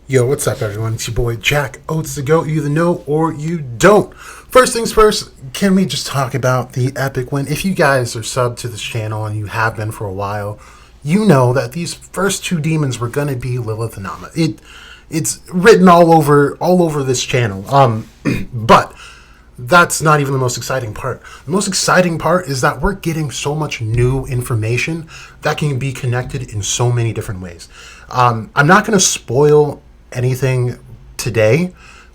Yo, what's up, everyone? It's your boy Jack Oates the Goat. You either know or you don't. First things first, can we just talk about the epic win? If you guys are subbed to this channel and you have been for a while, you know that these first two demons were gonna be Lilith and Amma. It's written all over this channel. But that's not even the most exciting part. The most exciting part is that we're getting so much new information that can be connected in so many different ways. I'm not going to spoil anything today.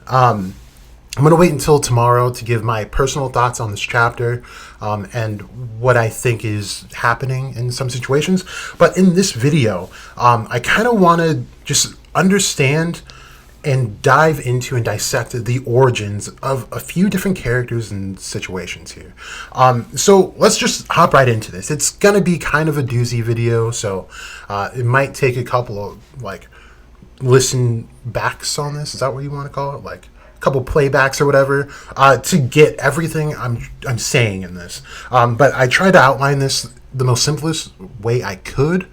I'm going to wait until tomorrow to give my personal thoughts on this chapter and what I think is happening in some situations. But in this video, I kind of want to just understand and dive into and dissect the origins of a few different characters and situations here. So let's just hop right into this. It's going to be kind of a doozy video, so it might take a couple of, like, listen backs on this. Is that what you want to call it? Like, a couple playbacks or whatever, to get everything I'm saying in this. But I tried to outline this the most simplest way I could,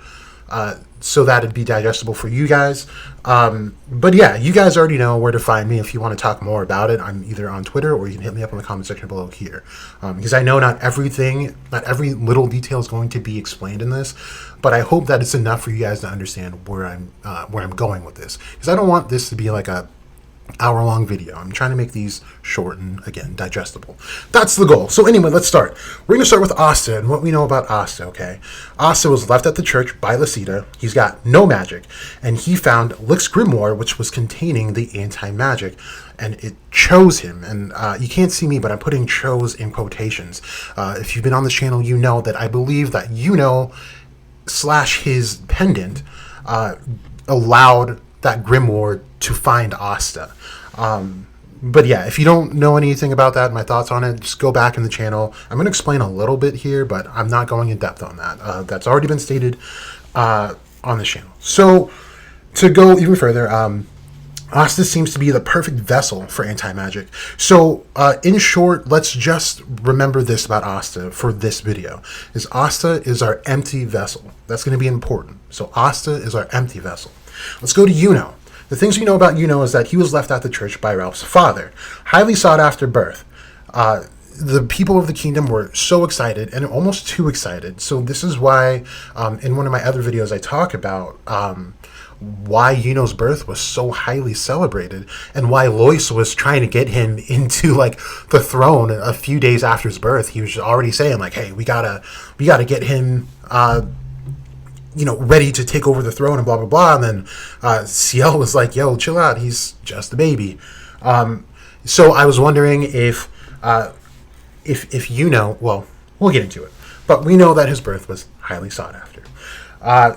so that it'd be digestible for you guys. But yeah, you guys already know where to find me if you want to talk more about it. I'm either on Twitter or you can hit me up in the comment section below here. Because I know not every little detail is going to be explained in this, but I hope that it's enough for you guys to understand where I'm going with this. Because I don't want this to be like a hour-long video. I'm trying to make these short and, again, digestible. That's the goal. So anyway, let's start. We're going to start with Asta and what we know about Asta, okay? Asta was left at the church by Lucida. He's got no magic, and he found Lick's grimoire, which was containing the anti-magic, and it chose him. And you can't see me, but I'm putting chose in quotations. If you've been on this channel, you know that I believe that / his pendant allowed that grimoire to find Asta. But yeah, if you don't know anything about that, my thoughts on it, just go back in the channel. I'm going to explain a little bit here, but I'm not going in depth on that. That's already been stated on this channel. So to go even further, Asta seems to be the perfect vessel for anti-magic. So in short, let's just remember this about Asta for this video. Is Asta is our empty vessel. That's going to be important. So Asta is our empty vessel. Let's go to Yuno. The things we know about Yuno is that he was left at the church by Ralph's father. Highly sought after birth. The people of the kingdom were so excited, and almost too excited. So this is why in one of my other videos I talk about why Yuno's birth was so highly celebrated, and why Lois was trying to get him into like the throne a few days after his birth. He was already saying like, hey, we gotta get him ready to take over the throne and blah, blah, blah. And then Ciel was like, yo, chill out. He's just a baby. So I was wondering if well, we'll get into it. But we know that his birth was highly sought after.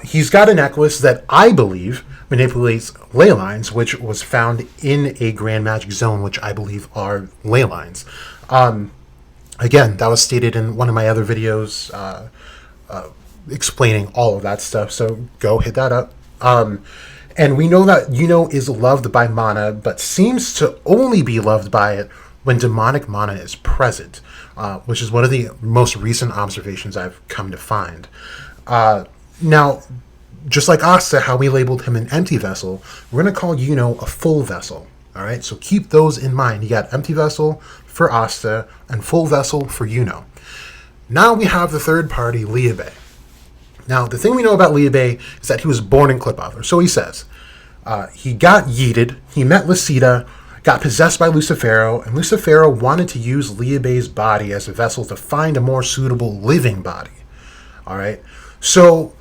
He's got a necklace that I believe manipulates ley lines, which was found in a Grand Magic Zone, which I believe are ley lines. Again, that was stated in one of my other videos, explaining all of that stuff, so go hit that up. And we know that Yuno is loved by mana, but seems to only be loved by it when demonic mana is present, which is one of the most recent observations I've come to find. Now, just like Asta, how we labeled him an empty vessel, we're going to call Yuno a full vessel. All right, so keep those in mind. You got empty vessel for Asta and full vessel for Yuno. Now we have the third party, Liebe. Now, the thing we know about Liebe is that he was born in Qliphoth, or so he says. He got yeeted, he met Lucida, got possessed by Lucifero, and Lucifero wanted to use Liebe's body as a vessel to find a more suitable living body. All right? So,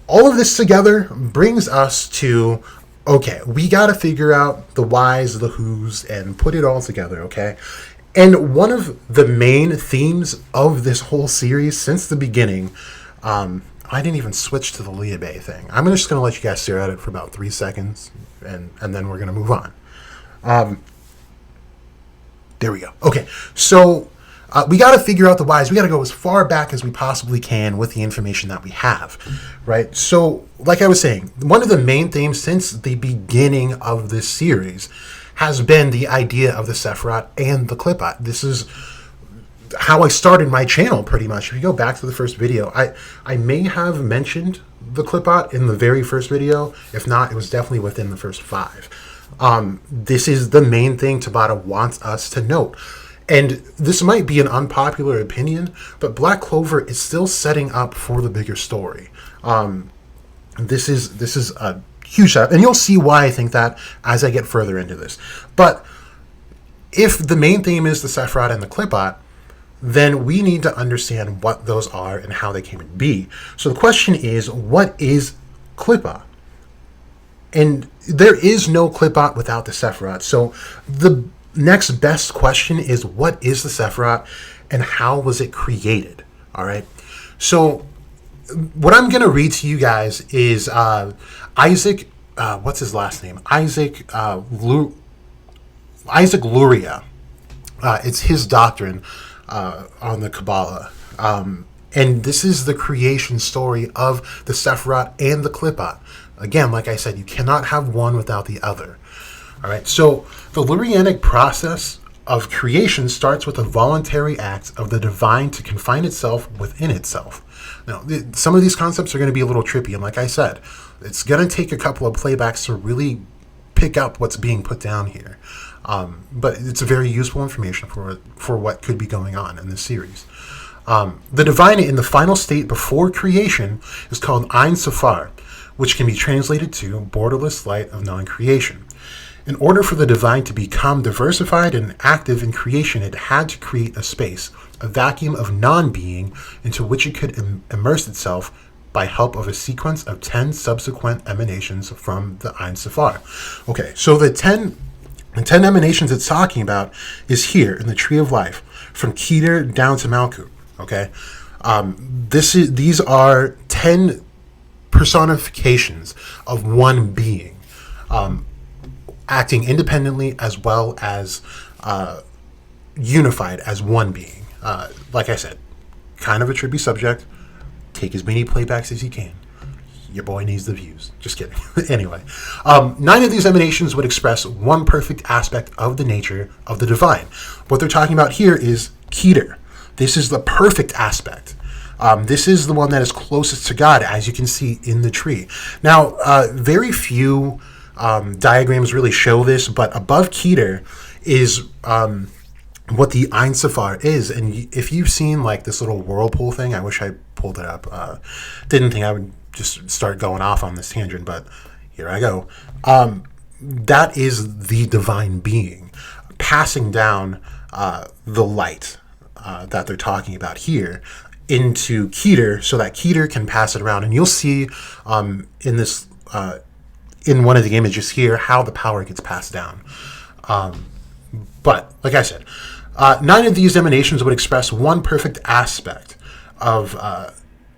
all of this together brings us to, okay, we got to figure out the whys, the whos, and put it all together, okay? And one of the main themes of this whole series since the beginning, I didn't even switch to the Liebe thing. I'm just going to let you guys stare at it for about 3 seconds, and then we're going to move on. There we go. Okay, so we got to figure out the whys. We got to go as far back as we possibly can with the information that we have, right? So, like I was saying, one of the main themes since the beginning of this series has been the idea of the Sephiroth and the Qliphoth. This is how I started my channel, pretty much. If you go back to the first video, I may have mentioned the clipbot in the very first video. If not, it was definitely within the first 5. This is the main thing Tabata wants us to note. And this might be an unpopular opinion, but Black Clover is still setting up for the bigger story. This is a huge step, and you'll see why I think that as I get further into this. But if the main theme is the Sephiroth and the clipbot, then we need to understand what those are and how they came to be. So the question is, what is clipbot? And there is no clipbot without the Sephiroth. So the next best question is, what is the Sephiroth and how was it created? All right. So what I'm going to read to you guys is Isaac, what's his last name? Isaac Luria. It's his doctrine on the Kabbalah. And this is the creation story of the Sephiroth and the clipbot. Again, like I said, you cannot have one without the other. All right, so the Lurianic process of creation starts with a voluntary act of the divine to confine itself within itself. Now, some of these concepts are going to be a little trippy, and like I said, it's going to take a couple of playbacks to really pick up what's being put down here. But it's a very useful information for what could be going on in this series. The divine in the final state before creation is called Ein Sophar, which can be translated to borderless light of non-creation. In order for the divine to become diversified and active in creation, it had to create a space, a vacuum of non-being into which it could immerse itself by help of a sequence of 10 subsequent emanations from the Ein Sophar. Okay, so the 10 emanations it's talking about is here in the Tree of Life, from Keter down to Malkuth. Okay, these are 10 personifications of one being, acting independently as well as unified as one being. Like I said, kind of a trippy subject. Take as many playbacks as you can. Your boy needs the views. Just kidding. Anyway, 9 of these emanations would express one perfect aspect of the nature of the divine. What they're talking about here is Keter. This is the perfect aspect. This is the one that is closest to God, as you can see in the tree. Now, very few diagrams really show this, but above Keter is what the Ein Sophar is. And if you've seen like this little whirlpool thing, I wish I pulled it up. Didn't think I would just start going off on this tangent, but here I go. That is the divine being passing down the light that they're talking about here into Keter, so that Keter can pass it around. And you'll see in this in one of the images here how the power gets passed down. But like I said, 9 of these emanations would express one perfect aspect of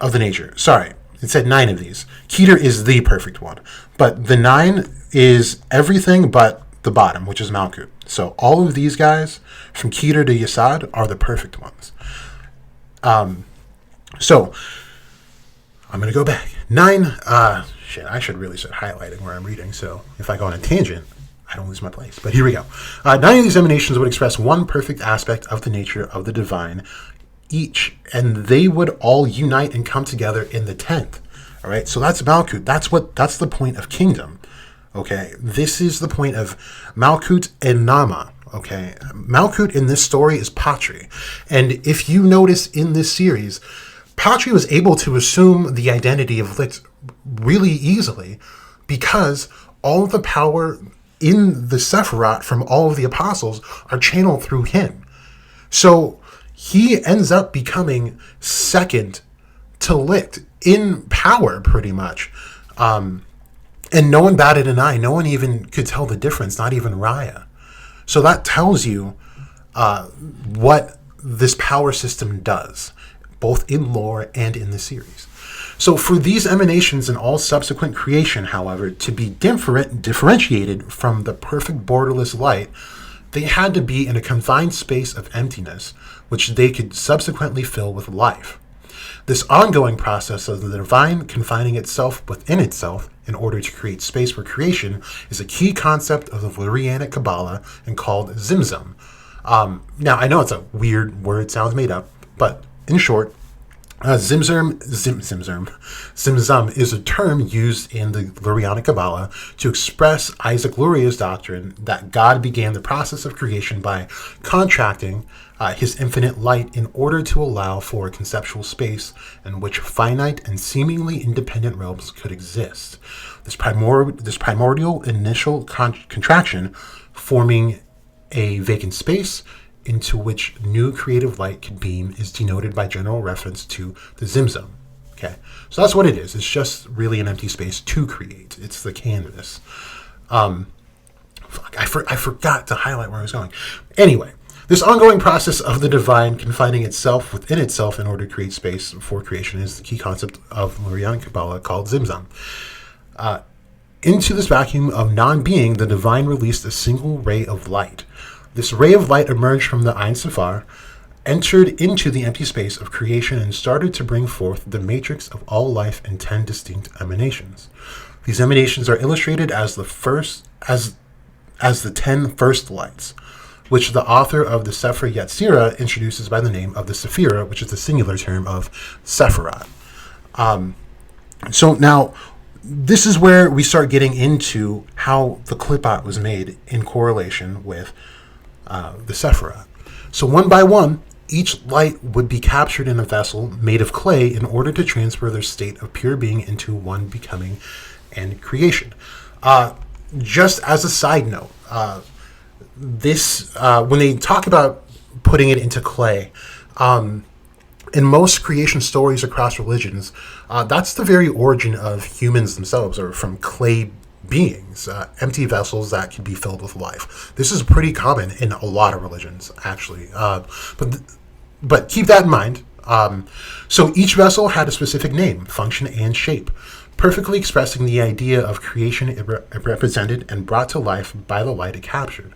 the nature. Sorry, it said 9 of these. Keter is the perfect one, but the 9 is everything but the bottom, which is Malkuth. So all of these guys from Keter to Yesod are the perfect ones. So I'm going to go back. 9, shit, I should really start highlighting where I'm reading, so if I go on a tangent, I don't lose my place. But here we go. 9 of these emanations would express one perfect aspect of the nature of the divine each, and they would all unite and come together in the 10th. All right, so that's Malkuth. That's the point of kingdom. Okay, this is the point of Malkuth and Nama. Okay, Malkuth in this story is Patri, and if you notice in this series, Patri was able to assume the identity of Lit really easily because all of the power in the Sephiroth from all of the apostles are channeled through him. So he ends up becoming second to Lit in power, pretty much. And no one batted an eye. No one even could tell the difference, not even Raya. So that tells you what this power system does, both in lore and in the series. So for these emanations and all subsequent creation, however, to be differentiated from the perfect borderless light, they had to be in a confined space of emptiness, which they could subsequently fill with life. This ongoing process of the divine confining itself within itself in order to create space for creation is a key concept of the Lurianic Kabbalah and called Zimzum. Now, I know it's a weird word, sounds made up, but in short, Zimzum is a term used in the Lurianic Kabbalah to express Isaac Luria's doctrine that God began the process of creation by contracting his infinite light in order to allow for a conceptual space in which finite and seemingly independent realms could exist. This primordial initial contraction forming a vacant space into which new creative light could beam is denoted by general reference to the Zimzum. Okay, so that's what it is. It's just really an empty space to create. It's the canvas. I forgot to highlight where I was going. Anyway, this ongoing process of the divine confining itself within itself in order to create space for creation is the key concept of Lurianic Kabbalah called Zimzum. Into this vacuum of non-being, the divine released a single ray of light. This ray of light emerged from the Ein Sephar, entered into the empty space of creation, and started to bring forth the matrix of all life in 10 distinct emanations. These emanations are illustrated as the 10 first lights, which the author of the Sefer Yetzirah introduces by the name of the Sephira, which is the singular term of Sephiroth. So now, this is where we start getting into how the Klipot was made in correlation with the Sephiroth. So one by one, each light would be captured in a vessel made of clay in order to transfer their state of pure being into one becoming and creation. Just as a side note, when they talk about putting it into clay, in most creation stories across religions, that's the very origin of humans themselves, or from clay beings, empty vessels that can be filled with life. This is pretty common in a lot of religions, actually. But keep that in mind. So each vessel had a specific name, function, and shape, perfectly expressing the idea of creation it represented and brought to life by the light it captured.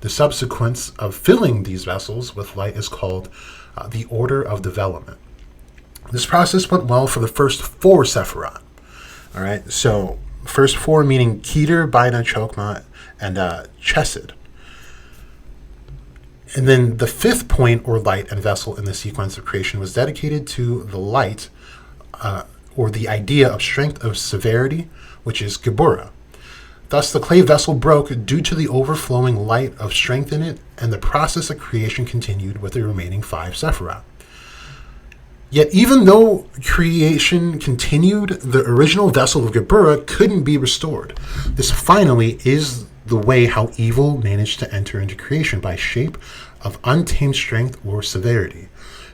The subsequence of filling these vessels with light is called the order of development. This process went well for the first 4 Sephiroth. All right, so first 4 meaning Keter, Bina, Chokmah, and Chesed. And then the 5th point or light and vessel in the sequence of creation was dedicated to the light, or the idea of strength of severity, which is Geburah. Thus, the clay vessel broke due to the overflowing light of strength in it, and the process of creation continued with the remaining 5 Sephiroth. Yet, even though creation continued, the original vessel of Geburah couldn't be restored. This finally is the way how evil managed to enter into creation, by shape of untamed strength or severity.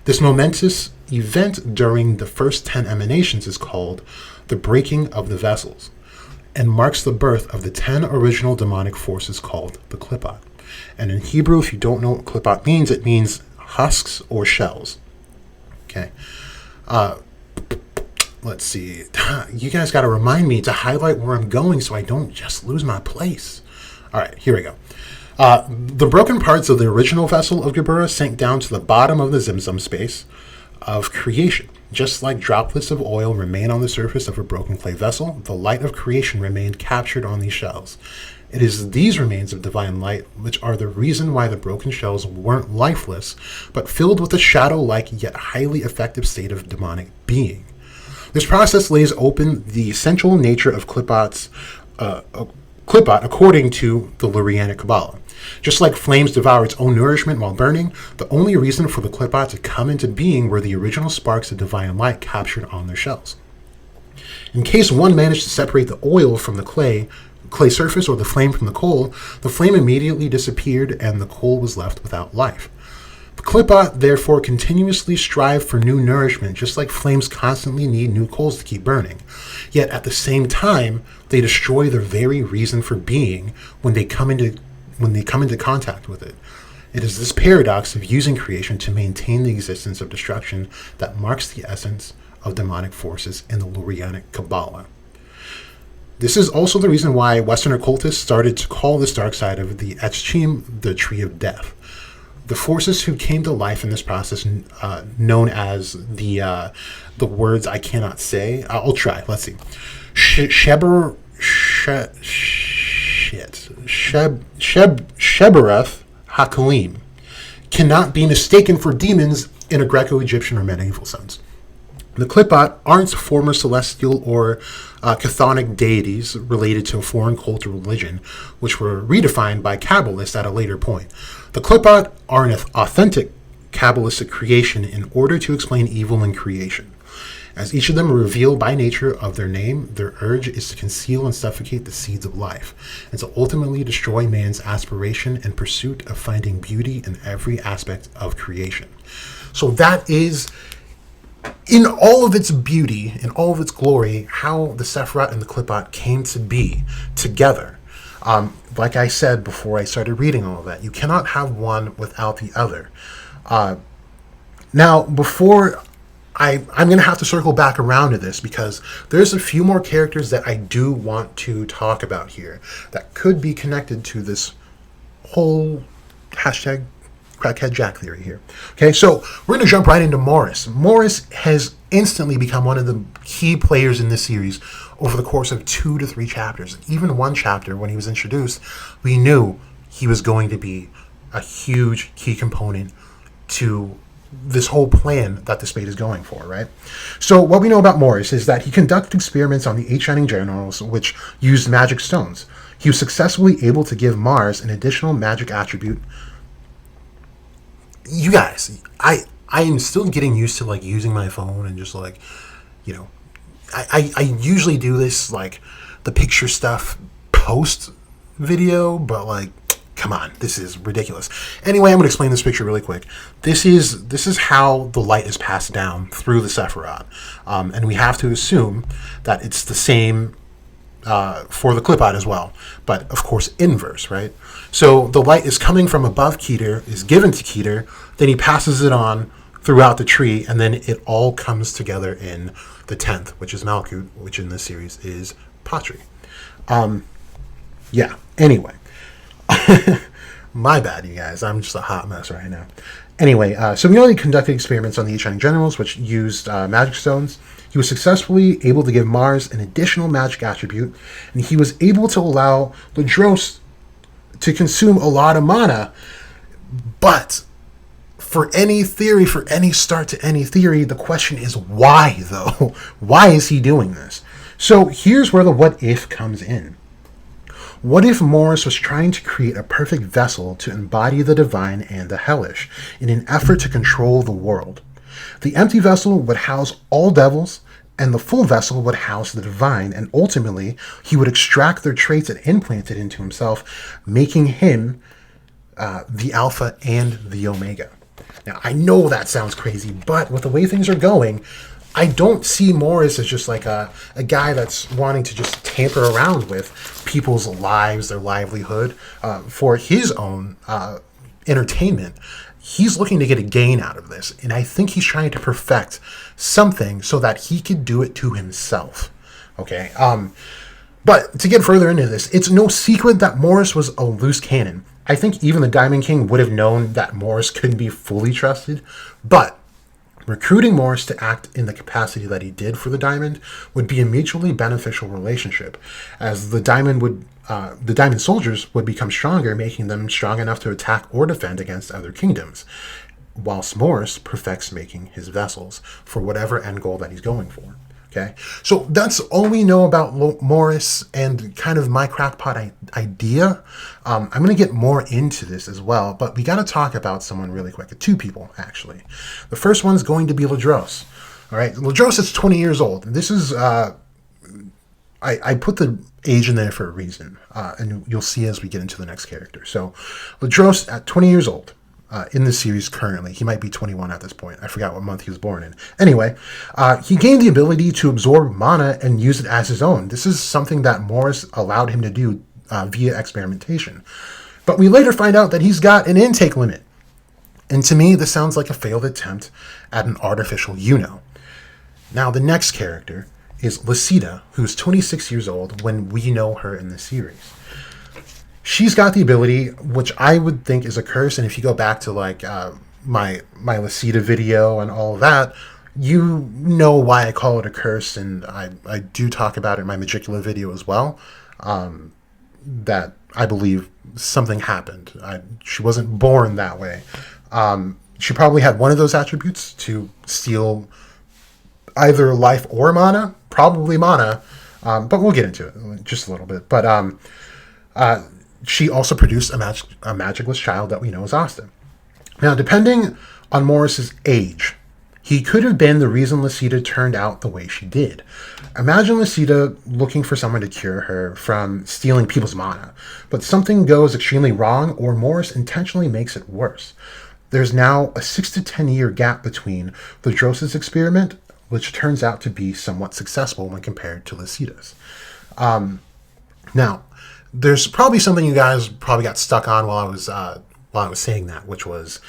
This momentous event during the first 10 emanations is called the breaking of the vessels, and marks the birth of the 10 original demonic forces called the Klipot. And in Hebrew, if you don't know what Klipot means, it means husks or shells. Okay. Let's see. You guys got to remind me to highlight where I'm going so I don't just lose my place. All right, here we go. The broken parts of the original vessel of Geburah sank down to the bottom of the Zimzum space of creation. Just like droplets of oil remain on the surface of a broken clay vessel, the light of creation remained captured on these shells. It is these remains of divine light which are the reason why the broken shells weren't lifeless, but filled with a shadow-like yet highly effective state of demonic being. This process lays open the essential nature of Klipot according to the Lurianic Kabbalah. Just like flames devour its own nourishment while burning, the only reason for the Klipot to come into being were the original sparks of divine light captured on their shells. In case one managed to separate the oil from the clay surface or the flame from the coal, the flame immediately disappeared and the coal was left without life. The Klipot therefore continuously strive for new nourishment, just like flames constantly need new coals to keep burning. Yet at the same time, they destroy their very reason for being when they come into contact with it. It is this paradox of using creation to maintain the existence of destruction that marks the essence of demonic forces in the Lurianic Kabbalah. This is also the reason why Western occultists started to call this dark side of the Etchim the Tree of Death. The forces who came to life in this process, known as the words I cannot say. I'll try. Let's see. Shebereth Hakalim, cannot be mistaken for demons in a Greco-Egyptian or medieval sense. The Qliphoth aren't former celestial or chthonic deities related to a foreign cult or religion, which were redefined by Kabbalists at a later point. The Qliphoth are an authentic Kabbalistic creation in order to explain evil in creation. As each of them are revealed by nature of their name, their urge is to conceal and suffocate the seeds of life, and to ultimately destroy man's aspiration and pursuit of finding beauty in every aspect of creation. So that is, in all of its beauty, in all of its glory, how the Sephiroth and the Qliphoth came to be together. Like I said before I started reading all of that, you cannot have one without the other. Now, before I'm going to have to circle back around to this, because there's a few more characters that I do want to talk about here that could be connected to this whole hashtag Crackhead Jack theory here. Okay, so we're going to jump right into Morris. Morris has instantly become one of the key players in this series over the course of 2 to 3 chapters. Even one chapter, when he was introduced, we knew he was going to be a huge key component to this whole plan that the Spade is going for, right? So what we know about Morris is that he conducted experiments on the 8 Shining Generals, which used magic stones. He was successfully able to give Mars an additional magic attribute. You guys, I am still getting used to, like, using my phone and just, like, you know, I usually do this, like, the picture stuff post video, but, like, come on, this is ridiculous. Anyway, I'm going to explain this picture really quick. This is how the light is passed down through the Sephiroth. And we have to assume that it's the same for the Qliphoth as well. But, of course, inverse, right? So the light is coming from above Keter, is given to Keter, then he passes it on throughout the tree, and then it all comes together in the 10th, which is Malkuth, which in this series is Patri. Yeah, anyway. My bad, you guys. I'm just a hot mess right now. Anyway, so we know he conducted experiments on the 8 Shining Generals, which used magic stones. He was successfully able to give Mars an additional magic attribute, and he was able to allow Ledros to consume a lot of mana. But for any theory, for any start to any theory, the question is why, though? Why is he doing this? So here's where the what if comes in. What if Morris was trying to create a perfect vessel to embody the divine and the hellish in an effort to control the world? The empty vessel would house all devils, and the full vessel would house the divine, and ultimately he would extract their traits and implant it into himself, making him the Alpha and the Omega. Now, I know that sounds crazy, but with the way things are going, I don't see Morris as just like a guy that's wanting to just tamper around with people's lives, their livelihood, for his own entertainment. He's looking to get a gain out of this, and I think he's trying to perfect something so that he could do it to himself. Okay? But to get further into this, it's no secret that Morris was a loose cannon. I think even the Diamond King would have known that Morris couldn't be fully trusted, but recruiting Morris to act in the capacity that he did for the Diamond would be a mutually beneficial relationship, as the Diamond soldiers would become stronger, making them strong enough to attack or defend against other kingdoms, whilst Morris perfects making his vessels for whatever end goal that he's going for. Okay, so that's all we know about Morris and kind of my crackpot idea. I'm going to get more into this as well, but we got to talk about someone really quick. 2 people, actually. The first one's going to be Ledros. All right, Ledros is 20 years old. This is, I put the age in there for a reason, and you'll see as we get into the next character. So Ledros at 20 years old. In the series currently. He might be 21 at this point. I forgot what month he was born in. Anyway, he gained the ability to absorb mana and use it as his own. This is something that Morris allowed him to do via experimentation. But we later find out that he's got an intake limit. And to me, this sounds like a failed attempt at an artificial Yuno. Now, the next character is Lysita, who's 26 years old when we know her in the series. She's got the ability, which I would think is a curse, and if you go back to like my Lysita video and all of that, you know why I call it a curse, and I do talk about it in my Magicula video as well, that I believe something happened. She wasn't born that way, She probably had one of those attributes to steal either life or mana, probably mana, but we'll get into it in just a little bit. But she also produced a magicless child that we know as Asta. Now, depending on Morris's age, he could have been the reason Lysita turned out the way she did. Imagine Lysita looking for someone to cure her from stealing people's mana, but something goes extremely wrong or Morris intentionally makes it worse. There's now a 6 to 10 year gap between the Drosis experiment, which turns out to be somewhat successful when compared to Lysita's. Now, there's probably something you guys probably got stuck on while I was saying that, which was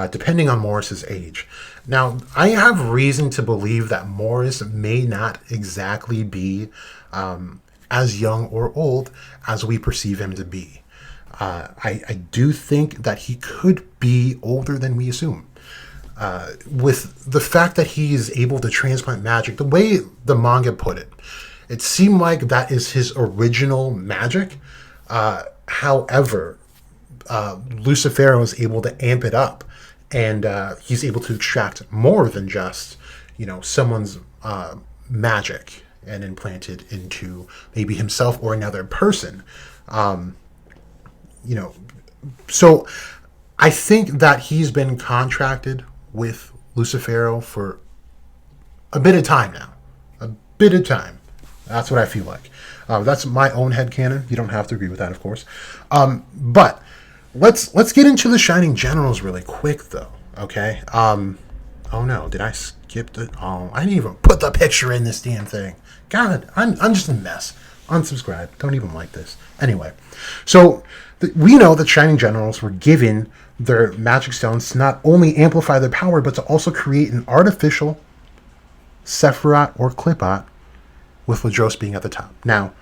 depending on Morris's age. Now, I have reason to believe that Morris may not exactly be as young or old as we perceive him to be. I do think that he could be older than we assume. With the fact that he is able to transplant magic, the way the manga put it, it seemed like that is his original magic. However, Lucifero is able to amp it up, and he's able to extract more than just, someone's magic and implant it into maybe himself or another person. So I think that he's been contracted with Lucifero for a bit of time now. A bit of time. That's what I feel like. That's my own headcanon. You don't have to agree with that, of course. But let's get into the Shining Generals really quick, though. Okay. Oh no, did I skip it? Oh, I didn't even put the picture in this damn thing. God, I'm just a mess. Unsubscribe. Don't even like this. Anyway, so we know that Shining Generals were given their magic stones to not only amplify their power, but to also create an artificial Sephiroth or Qliphoth, with Ladros being at the top. Now,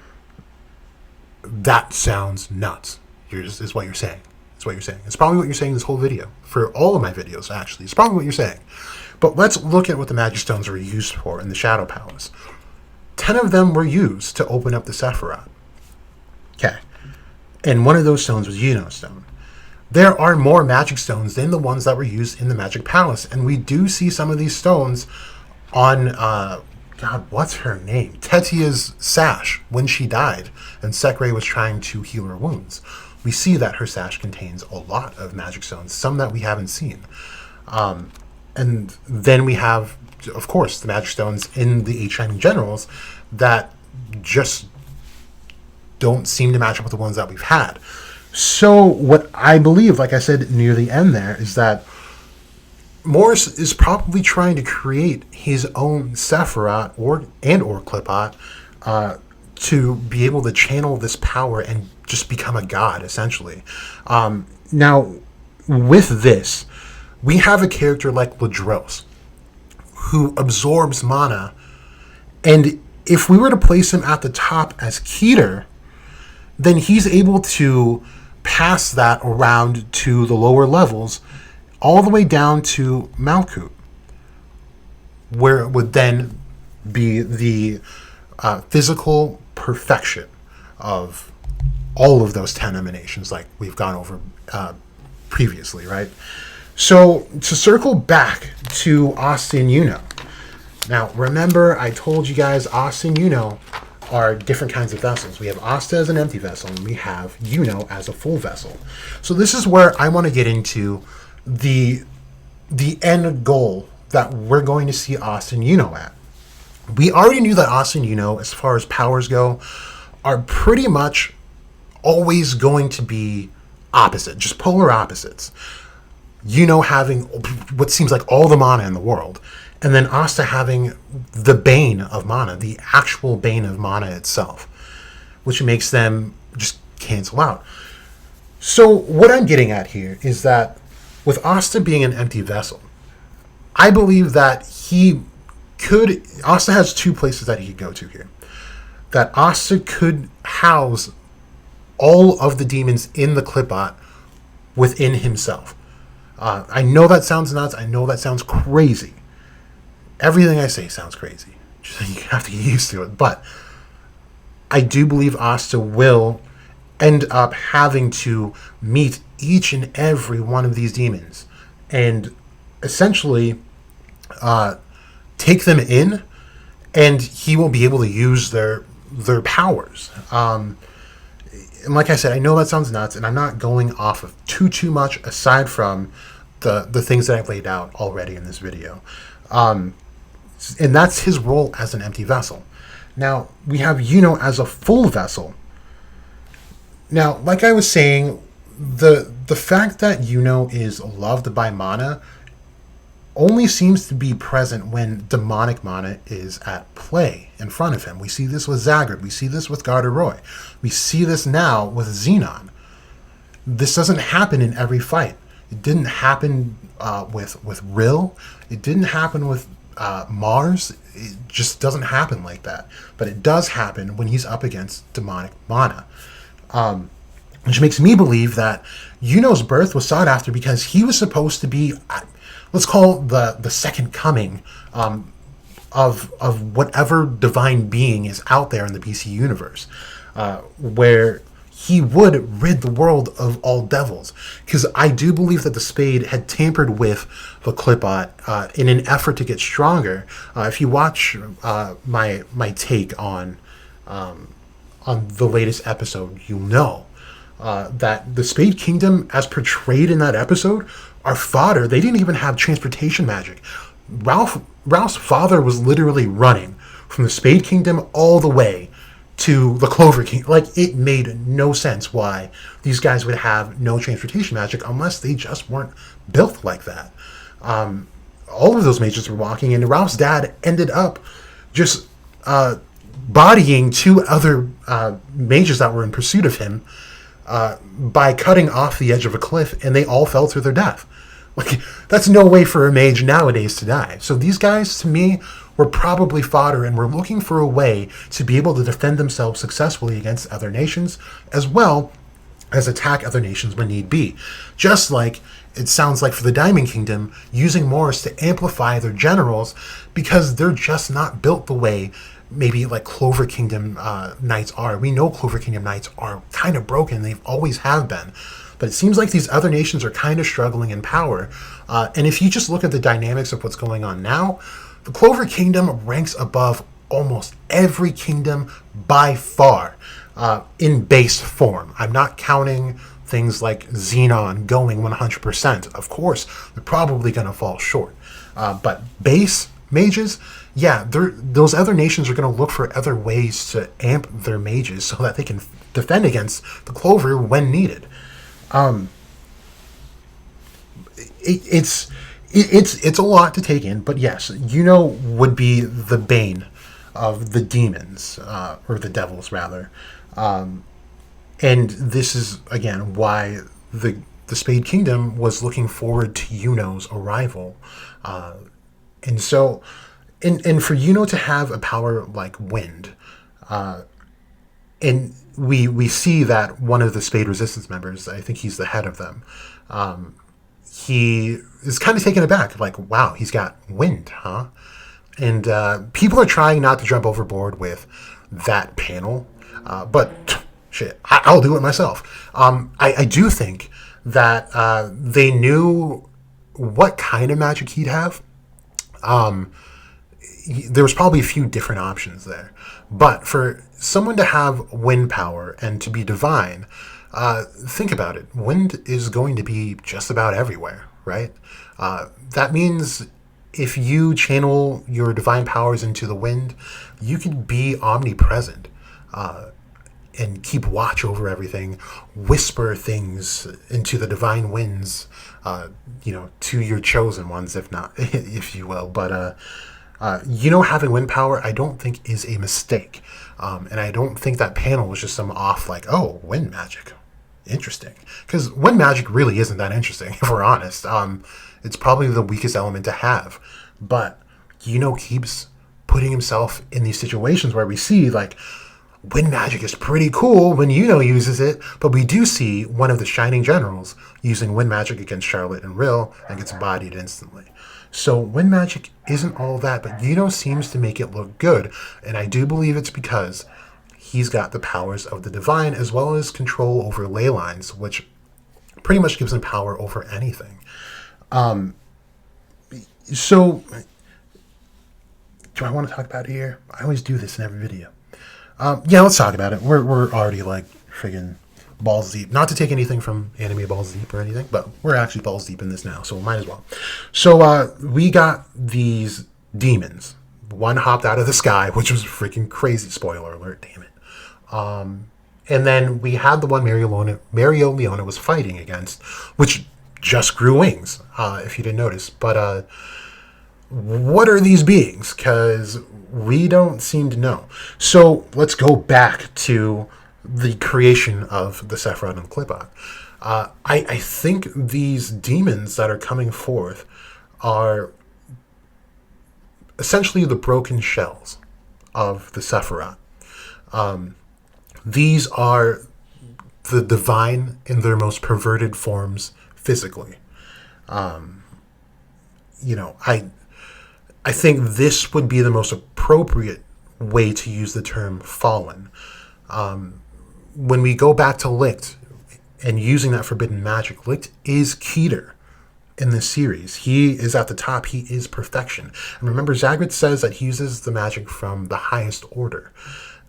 that sounds nuts. Is what you're saying. It's what you're saying. It's probably what you're saying this whole video. For all of my videos, actually. It's probably what you're saying. But let's look at what the magic stones were used for in the Shadow Palace. 10 of them were used to open up the Sephiroth. Okay. And one of those stones was Yuno Stone. There are more magic stones than the ones that were used in the Magic Palace. And we do see some of these stones on, God, what's her name? Tetia's sash when she died and Sekre was trying to heal her wounds. We see that her sash contains a lot of magic stones, some that we haven't seen. And then we have, of course, the magic stones in the 8 Shining Generals that just don't seem to match up with the ones that we've had. So what I believe, like I said near the end there, is that Morris is probably trying to create his own Sephiroth or Qliphoth to be able to channel this power and just become a god, essentially. Now, with this, we have a character like Ladros, who absorbs mana, and if we were to place him at the top as Keter, then he's able to pass that around to the lower levels, all the way down to Malkuth, where it would then be the physical perfection of all of those 10 emanations, like we've gone over previously, right? So to circle back to Asta and Yuno. Now, remember, I told you guys Asta and Yuno are different kinds of vessels. We have Asta as an empty vessel, and we have Yuno as a full vessel. So this is where I want to get into the end goal that we're going to see Asta and Yuno at. We already knew that Asta and Yuno, as far as powers go, are pretty much always going to be opposite, just polar opposites. Yuno having what seems like all the mana in the world, and then Asta having the bane of mana, the actual bane of mana itself, which makes them just cancel out. So what I'm getting at here is that with Asta being an empty vessel, I believe that Asta has 2 places that he could go to here. That Asta could house all of the demons in the Qliphoth within himself. I know that sounds nuts. I know that sounds crazy. Everything I say sounds crazy. You have to get used to it. But I do believe Asta will end up having to meet each and every one of these demons and essentially take them in, and he will be able to use their powers. And like I said, I know that sounds nuts, and I'm not going off of too much aside from the things that I've laid out already in this video. And that's his role as an empty vessel. Now, we have Yuno as a full vessel. Now, like I was saying, the fact that Yuno is loved by Mana only seems to be present when demonic mana is at play in front of him. We see this with Zagreus. We see this with Garderoy. We see this now with Xenon. This doesn't happen in every fight. It didn't happen with Rill. It didn't happen with Mars. It just doesn't happen like that. But it does happen when he's up against demonic mana. Which makes me believe that Yuno's birth was sought after because he was supposed to be, let's call the second coming of whatever divine being is out there in the PC universe, where he would rid the world of all devils. Because I do believe that the Spade had tampered with the Qliphoth in an effort to get stronger. If you watch my take on the latest episode, you'll know that the Spade Kingdom, as portrayed in that episode, are fodder. They didn't even have transportation magic. Ralph's father was literally running from the Spade Kingdom all the way to the Clover Kingdom. Like, it made no sense why these guys would have no transportation magic unless they just weren't built like that. All of those mages were walking, and Ralph's dad ended up just bodying two other mages that were in pursuit of him by cutting off the edge of a cliff, and they all fell to their death. Like, that's no way for a mage nowadays to die. So these guys, to me, were probably fodder and were looking for a way to be able to defend themselves successfully against other nations, as well as attack other nations when need be. Just like it sounds like for the Diamond Kingdom, using Morris to amplify their generals, because they're just not built the way maybe like Clover Kingdom Knights are. We know Clover Kingdom Knights are kind of broken. They've always have been. But it seems like these other nations are kind of struggling in power. And if you just look at the dynamics of what's going on now, the Clover Kingdom ranks above almost every kingdom by far in base form. I'm not counting things like Xenon going 100%. Of course, they're probably going to fall short. But base mages, yeah, those other nations are going to look for other ways to amp their mages so that they can defend against the Clover when needed. It's a lot to take in, but yes, Yuno would be the bane of the demons, or the devils rather. And this is again why the Spade Kingdom was looking forward to Yuno's arrival. And so, and for Yuno to have a power like wind, and we see that one of the Spade Resistance members, I think he's the head of them, he is kind of taken aback, like, wow, he's got wind, huh? And people are trying not to jump overboard with that panel, but shit, I'll do it myself. I do think that they knew what kind of magic he'd have. There was probably a few different options there. But for someone to have wind power and to be divine, think about it. Wind is going to be just about everywhere, right? That means if you channel your divine powers into the wind, you could be omnipresent and keep watch over everything, whisper things into the divine winds, to your chosen ones, if not, if you will. But having wind power, I don't think is a mistake. And I don't think that panel was just some off, like, oh, wind magic. Interesting. Because wind magic really isn't that interesting, if we're honest. It's probably the weakest element to have. But Yuno keeps putting himself in these situations where we see, like, wind magic is pretty cool when Yuno uses it, but we do see one of the Shining Generals using wind magic against Charlotte and Rill and gets bodied instantly. So wind magic isn't all that, but Yuno seems to make it look good, and I do believe it's because he's got the powers of the divine as well as control over ley lines, which pretty much gives him power over anything. So, do I want to talk about it here? I always do this in every video. Yeah, let's talk about it. We're already like friggin' balls deep. Not to take anything from anime balls deep or anything, but we're actually balls deep in this now, so we might as well. So we got these demons. One hopped out of the sky, which was freaking crazy. Spoiler alert, damn it. And then we had the one Mario Leona was fighting against, which just grew wings, if you didn't notice. But what are these beings? Because we don't seem to know. So let's go back to the creation of the Sephiroth and Qliphoth. I think these demons that are coming forth are essentially the broken shells of the Sephiroth. These are the divine in their most perverted forms physically. I think this would be the most appropriate way to use the term fallen. When we go back to Licht and using that forbidden magic, Licht is Keter in this series. He is at the top. He is perfection. And remember, Zagreus says that he uses the magic from the highest order.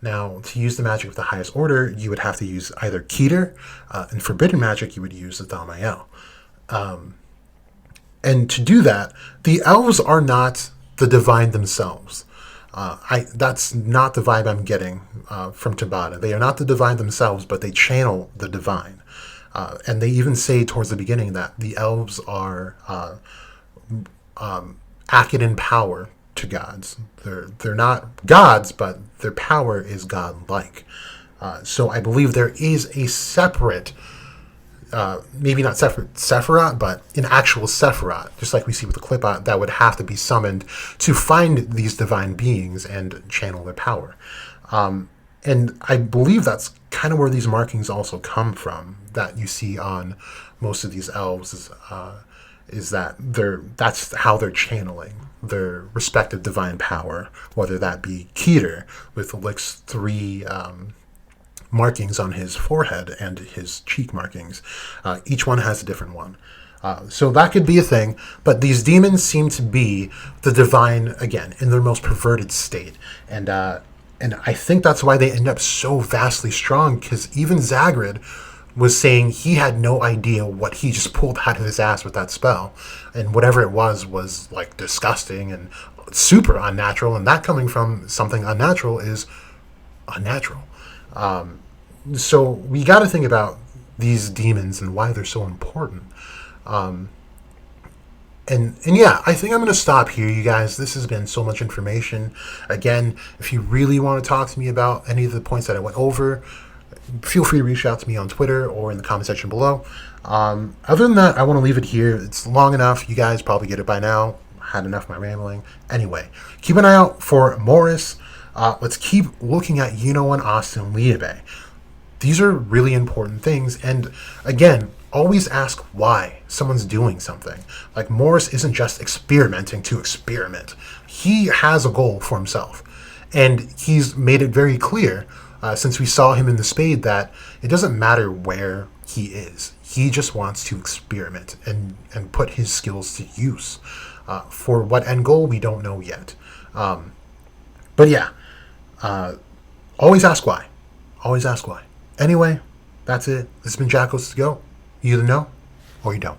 Now, to use the magic of the highest order, you would have to use either Keter, and forbidden magic, you would use the Thaumael. And to do that, the elves are not the divine themselves. That's not the vibe I'm getting from Tabata. They are not the divine themselves, but they channel the divine. And they even say towards the beginning that the elves are acted in power to gods. They're not gods, but their power is godlike. So I believe there is a separate, maybe not separate Sephiroth, but an actual Sephiroth, just like we see with the Qliphoth, that would have to be summoned to find these divine beings and channel their power. And I believe that's kind of where these markings also come from, that you see on most of these elves, is that that's how they're channeling their respective divine power, whether that be Keter with Licht's 3 markings on his forehead and his cheek markings. Each one has a different one. So that could be a thing, but these demons seem to be the divine, again, in their most perverted state. And I think that's why they end up so vastly strong, because even Zagreus was saying he had no idea what he just pulled out of his ass with that spell. And whatever it was like disgusting and super unnatural, and that coming from something unnatural is unnatural. So we got to think about these demons and why they're so important. And yeah, I think I'm going to stop here, you guys. This has been so much information. Again, if you really want to talk to me about any of the points that I went over, feel free to reach out to me on Twitter or in the comment section below. Other than that, I want to leave it here. It's long enough. You guys probably get it by now. Had enough of my rambling. Anyway, keep an eye out for Morris. Let's keep looking at Yuno and Austin Liebe. These are really important things. And again, always ask why someone's doing something. Like, Morris isn't just experimenting to experiment. He has a goal for himself. And he's made it very clear, since we saw him in the Spade, that it doesn't matter where he is. He just wants to experiment and put his skills to use. For what end goal, we don't know yet. But yeah, always ask why. Always ask why. Anyway, that's it. This has been Jack Goes to Go. You either know or you don't.